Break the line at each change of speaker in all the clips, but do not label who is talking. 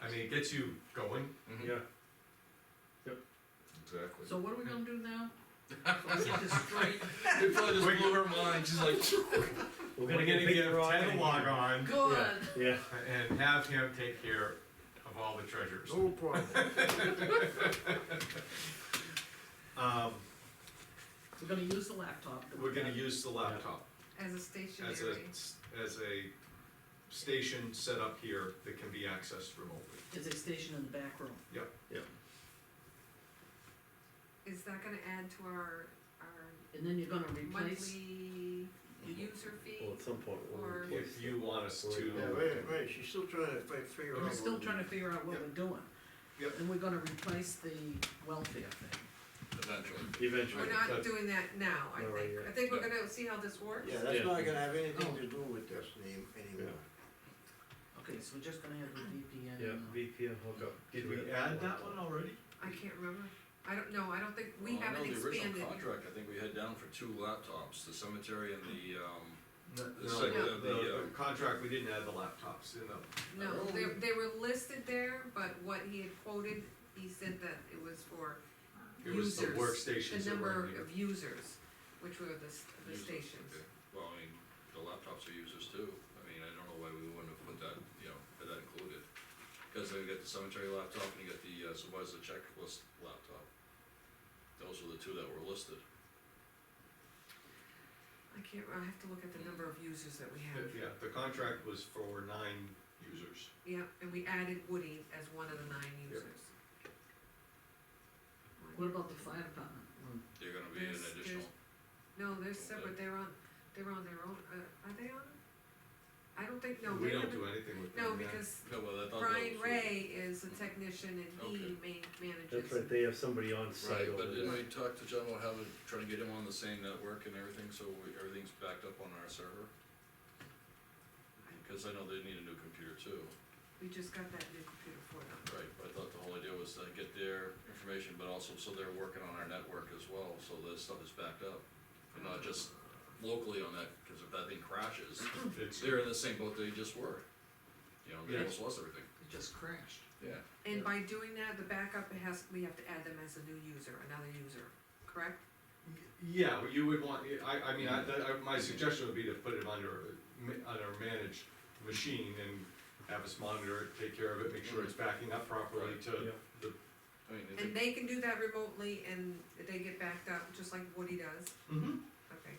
I mean, it gets you going.
Yeah,
Exactly.
So what are we gonna do now? Let's get this straight.
It probably just blew her mind, she's like,
we're
We're
gonna
gonna
get
give
Rock
Ted
in
a log
here.
on
Good.
Yeah,
and have him take care of all the treasures.
No problem.
We're gonna use the laptop.
We're gonna use the laptop
As a
as
stationary.
a station set up here that can be accessed remotely.
It's a station in the back room.
Is that gonna add to our
And then you're gonna replace,
monthly user fee?
well, at some point, we'll
Or-
replace
If you want us to.
Yeah, right, she's still trying to figure out.
we're still trying to figure out what
Yep.
we're doing.
Yep.
And we're gonna replace the welfare thing.
eventually.
eventually.
We're not
But-
doing that now, I
No,
think.
yeah.
I think we're gonna see how this works.
Yeah, that's
Yeah.
not gonna have anything
Oh.
to do with this name anymore.
Okay, so we're just gonna have the VPN.
Yeah,
and,
VPN hookup.
Did we add that one already?
I can't remember. I don't know, I don't think, we
Well, I
haven't
know the original
expanded.
contract, I think we had down for 2 laptops, the cemetery and the,
No,
The second-
the contract, we didn't add the laptops in the.
No, they were listed there, but what he had quoted, he said that it was for
It was the
users.
workstations
The
that were
number
in here.
of users, which were the
users,
stations.
okay. Well, I mean, the laptops are users too, I mean, I don't know why we wouldn't have put that, you know, had that included. Cause then you get the cemetery laptop and you get the supervisor checklist laptop. Those were the 2 that were listed.
I have to look at the number of users that we have.
Yeah, the contract was for 9 users.
Yeah, and we added Woody as one of the 9 users.
what about the fire department?
They're gonna be an
There's-
additional,
No, they're separate, they're on their own, are they on? I don't think, no,
We
they
don't
haven't,
do anything with them.
no,
yeah.
because
no, well, I thought that
Brian
was.
Ray is a technician and he
Okay.
manages.
That's right, they have somebody on site
Right,
over
but didn't
there.
we talk to John about having, trying to get him on the same network and everything, so everything's backed up on our server? Cause I know they need a new computer too.
We just got that new computer for them.
Right, but I thought the whole idea was to get their information, but also so they're working on our network as well, so this stuff is backed up. And not just locally on that, cause if that thing crashes,
It's,
they're in the same boat they just were. You know, they
Yeah.
almost lost everything.
It just crashed.
Yeah.
And by doing that, the backup we have to add them as a new user, another user, correct?
yeah, you would want, I mean, my suggestion would be to put it under a managed machine and have us monitor it, take care of it, make sure it's backing up properly
Right.
to
Yeah.
the.
I mean,
And they can do that remotely and they get backed up, just like Woody does?
Mm-hmm.
Okay.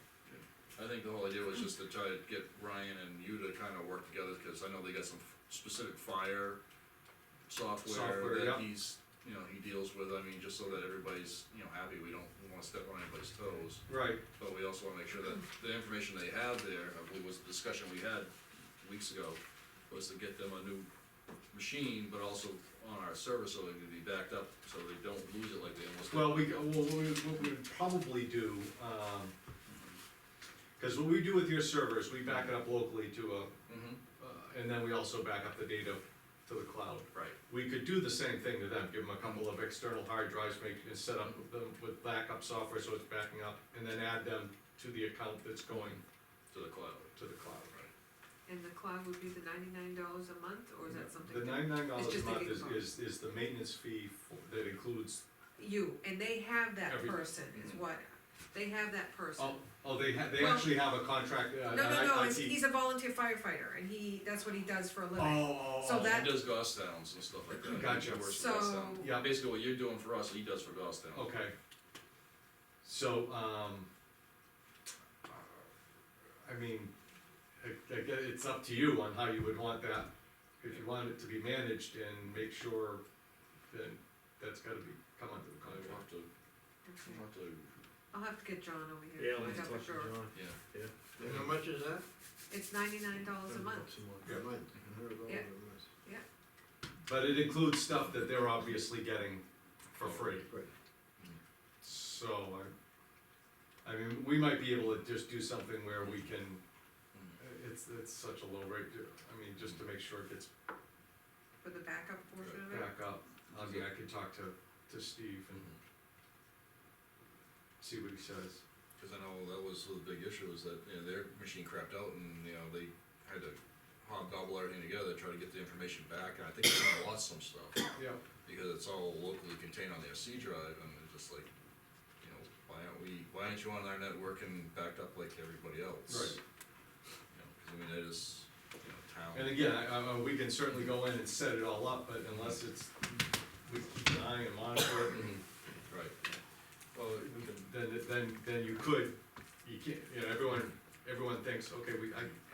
I think the whole idea was just to try to get Ryan and you to kinda work together, cause I know they got some specific fire software
Software,
that
yeah.
he's, you know, he deals with, I mean, just so that everybody's, you know, happy, we don't wanna step on anybody's toes.
Right,
But we also wanna make sure that the information they have there, I believe was the discussion we had weeks ago, was to get them a new machine, but also on our server so it can be backed up, so they don't lose it like they almost.
well, what we would probably do, cause what we do with your servers, we back it up locally to a, and then we also back up the data to the cloud.
Right,
We could do the same thing to them, give them a couple of external hard drives, and set up them with backup software so it's backing up, and then add them to the account that's going
to the cloud.
to the cloud.
And the cloud would be the $99 a month, or is that something?
The $99
It's
a
just a
month
gig phone.
is the maintenance fee that includes,
And they have that
Everything.
person, is what, they have that person.
they
Well-
actually have a contract,
No,
IT.
he's a volunteer firefighter, and that's what he does for a living. So
Oh,
that-
He does ghost towns and stuff like that.
Gotcha.
He works for
So-
ghost towns.
Yeah.
Basically what you're doing for us, he does for ghost towns.
okay. So, I mean, it's up to you on how you would want that. If you want it to be managed and make sure, then that's gotta come under the
I will
contract.
have to,
I'll have to get John over here.
Yeah,
to
let's
find out
talk
for
to
sure.
John.
yeah.
And how much is that?
It's $99 a month.
A month. $100
Yeah.
a month.
But it includes stuff that they're obviously getting for free.
Right.
So, I mean, we might be able to just do something where we can, it's such a low rate, I mean, just to make sure it gets
For the backup portion of it?
back up. I mean, I can talk to Steve and see what he says.
Cause I know that was the big issue, is that, you know, their machine crapped out and, you know, they had to hobgobble everything together, try to get the information back, and I think we're gonna lost some stuff,
Yeah,
because it's all locally contained on their C drive, and it's just like, you know, why aren't you on our network and backed up like everybody else?
right.
You know, 'cause I mean, that is, you know, town.
And again, we can certainly go in and set it all up, but unless it's, we keep an eye and monitor it,
Mhm. Right. Well, we can,
then you could, you can't, you know, everyone thinks, okay,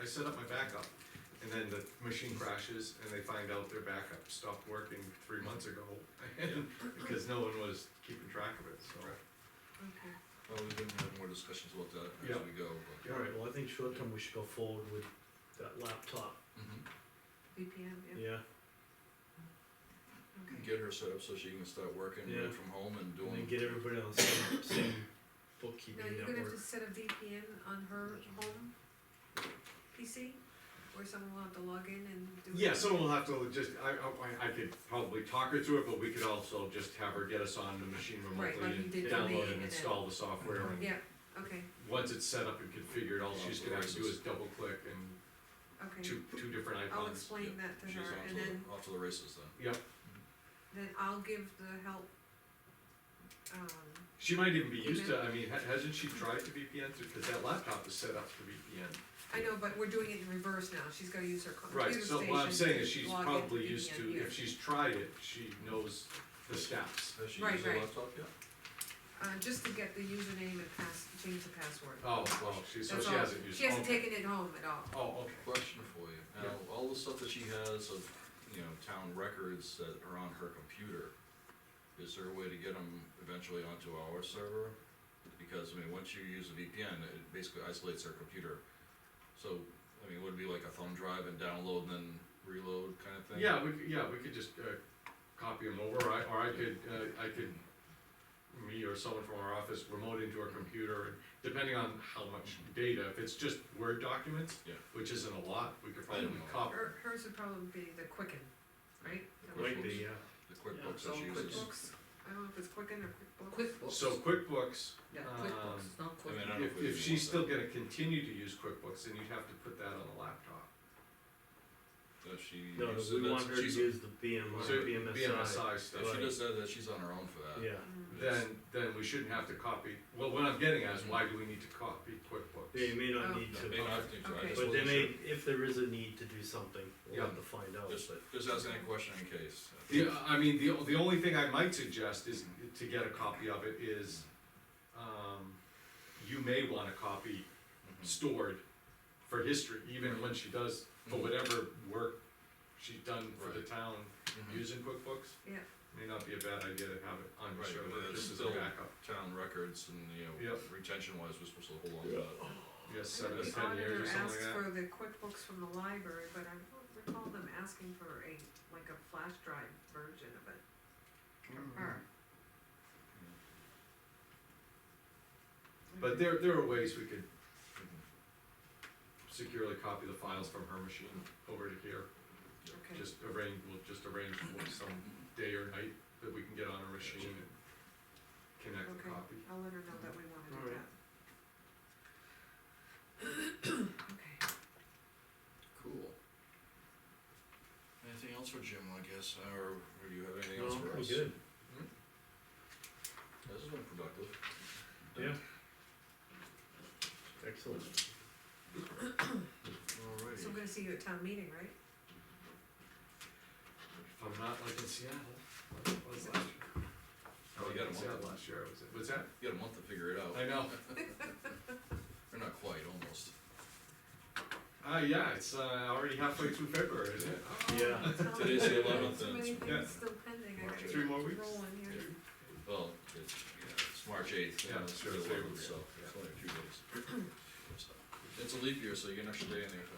I set up my backup. And then the machine crashes and they find out their backup stopped working 3 months ago, and, because no one was keeping track of it, so.
Okay.
well, we can have more discussions about that
Yeah.
as we go, but.
Alright, well, I think short term we should go forward with that laptop,
Mhm.
VPN, yeah,
yeah,
okay.
Get her set up so she can start working
Yeah.
right from home and
and
doing.
then get everybody on the same
Now,
bookkeeping
you're gonna have
network.
to set a VPN on her home PC, or someone will have to log in and do it?
Yeah, someone will have to just, I could probably talk her through it, but we could also just have her get us on the machine
Right,
remotely
like you
and
did for me,
download
and
and
then-
install the software. And
Yeah, okay,
once it's set up and configured, all she's gonna have to do is double click and
okay.
two different icons.
I'll explain that to
She's
her, and then,
off to the races then.
Yep,
I'll give the help,
she might even be used to, I mean, hasn't she tried to VPN through, cause that laptop is set up to VPN.
I know, but we're doing it in reverse now, she's gotta use her
Right,
computer
so
station
what I'm saying is
to
she's
log into
probably used
VPN
to,
here.
if she's tried it, she knows the steps.
Has she
Right,
used a
right.
laptop yet?
Just to get the username and change the password.
Oh, so
That's
she
all.
hasn't used.
She hasn't
okay.
taken it home at all.
Oh, okay.
Question for you, now, all the stuff that she has of, you know, town records that are on her computer, is there a way to get them eventually onto our server? Because, I mean, once you use a VPN, it basically isolates her computer. So, I mean, would it be like a thumb drive and download and then reload kind of thing?
Yeah, we could just, copy them over, or I could, me or someone from our office remote into our computer, and depending on how much data, if it's just Word documents,
Yeah.
which isn't a lot, we could probably
I don't know.
copy.
Hers would probably be the Quicken, right? Is that what
Might
she-
be, yeah.
The QuickBooks
Yeah,
that
it's all
she uses.
QuickBooks, I don't know if it's Quicken or QuickBooks.
QuickBooks.
So QuickBooks,
Yeah, QuickBooks, not
I mean, I
QuickBooks.
don't know
if
we
she's
want
still
that.
gonna continue to use QuickBooks, then you'd have to put that on the laptop.
If she
No,
uses
we
it,
want her to
she's-
use the
So
BMSI,
BMSI stuff.
If she
Right.
does that, she's on her own for that.
yeah,
Then we shouldn't have to copy, well, what I'm getting at is why do we need to copy QuickBooks?
they may not
Oh.
need
No,
to,
may not think so, I
Okay.
just
but they
wasn't
may,
sure.
if there is a need to do something, we'll
Yeah.
have to find out,
Just,
but.
just asking a question in case.
I mean, the only thing I might suggest is, to get a copy of it is, you may want a copy
Mhm.
stored for history, even when she does, for
Mhm.
whatever work she's done for the
Right.
town
Mhm.
using QuickBooks.
Yeah.
May not be a bad idea to have it on your
Right,
server,
but it's
just as a
still-
backup.
Town records and, you know,
Yep.
retention wise, we're supposed to hold on to that.
Yes,
I
7
think
to
the
10 years
auditor
or something
asked
like that.
for the QuickBooks from the library, but I don't recall them asking for like a flash drive version of it from her.
But there are ways we could
Mhm.
securely copy the files from her machine over to here.
Okay,
We'll just arrange some day or night that we can get on our machine and connect the
okay,
copy.
I'll let her know that we wanna do
Alright.
that. Okay,
Cool. Anything else for Jim, I guess, or do you have anything else
No,
for
we're
us?
good,
This has been productive.
yeah. Excellent.
Alrighty.
so I'm gonna see you at town meeting, right?
If I'm not like in Seattle, what was last year?
Oh, you got a
In Seattle
month,
last year, was that?
you got a month to figure it out.
I know.
Or not quite, almost.
Yeah, it's, already halfway through February, isn't it?
Yeah.
Oh, tell
Today's
me.
the 11th,
Too
and
many
it's-
yeah.
things still pending, I
March
gotta
3 more
get
weeks?
rolling here.
Well, it's March 8th,
Yeah,
it's
sure,
the
it's
11th,
April,
so
yeah.
it's only a few days. So, it's a leap year, so you get an extra day in there, so.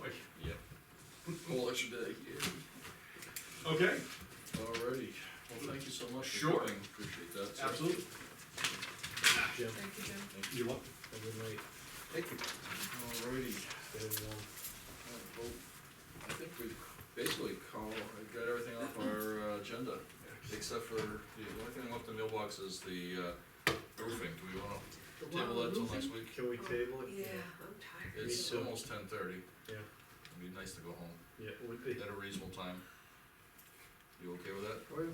Boy.
Yep. Whole extra day.
Okay,
Alrighty, well, thank you so much for
Sure.
coming, appreciate that. sir.
absolutely.
Jim,
Thank you, Jim.
Thank you.
you're welcome, have a good night,
Thank you.
Alrighty,
stay warm.
well, I think we've basically got everything off our agenda, except for, the only thing left in the mailbox is the roofing, do we wanna
The one
Table that till
losing?
next week.
Can we table it?
Yeah, I'm tired.
It's
too.
almost 10:30.
Yeah.
It'd be nice to go home
Yeah, it would be.
at a reasonable time. You okay with that?
Oh, yeah.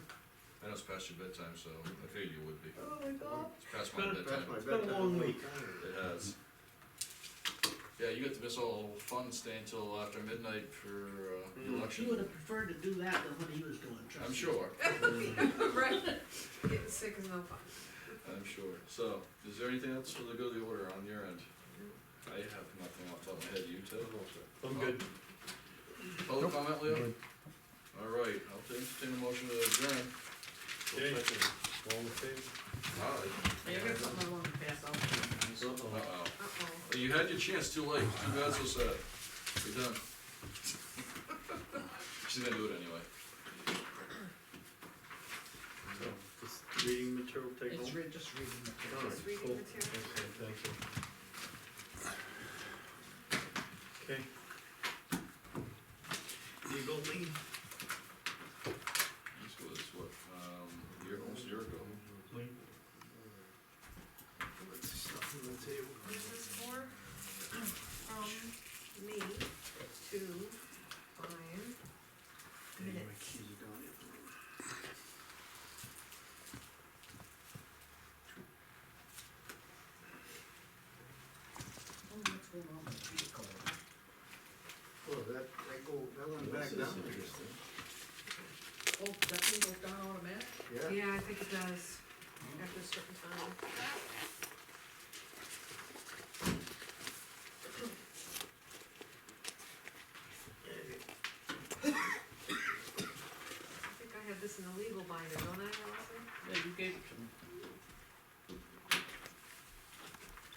I know it's past your bedtime, so I figured you would be.
Oh my God.
It's past my
It's
That's
bedtime.
my
It's been a
bedtime
long
all the
week.
time.
It has. Yeah, you get to miss all fun, staying till after midnight for, the
Mm.
election.
He would have preferred to do that than what he was doing, trust me.
I'm sure,
Right, getting sick is no fun.
I'm sure. So, is there anything else for the good of the order on your end? I have nothing off the top of my head, you too?
I'm good.
Public comment, Leo? All right, I'll entertain a motion to adjourn.
Okay. All in favor?
Hey, I got something I wanna pass out.
Uh-oh.
Uh-oh.
Uh-oh.
Well, you had your chance, too late, too bad, so sad. You're done. She's gonna do it anyway.
So, just reading material, take
It's
home?
just reading the.
All
Just
right,
reading
cool.
material.
Okay, thank you. Okay. Legal lead.
This was, what, almost a year ago.
Lead.
Let's stuff on the table.
What is this for? From me to Brian.
My
Minutes.
keys are down here.
Oh, what's going on with the vehicle?
Oh, that went back down to this thing.
Oh, that thing goes down automatic?
Yeah.
Yeah, I think it does, after a certain time. I think I have this in the legal binder, don't I, Allison?
Yeah, you gave it to me.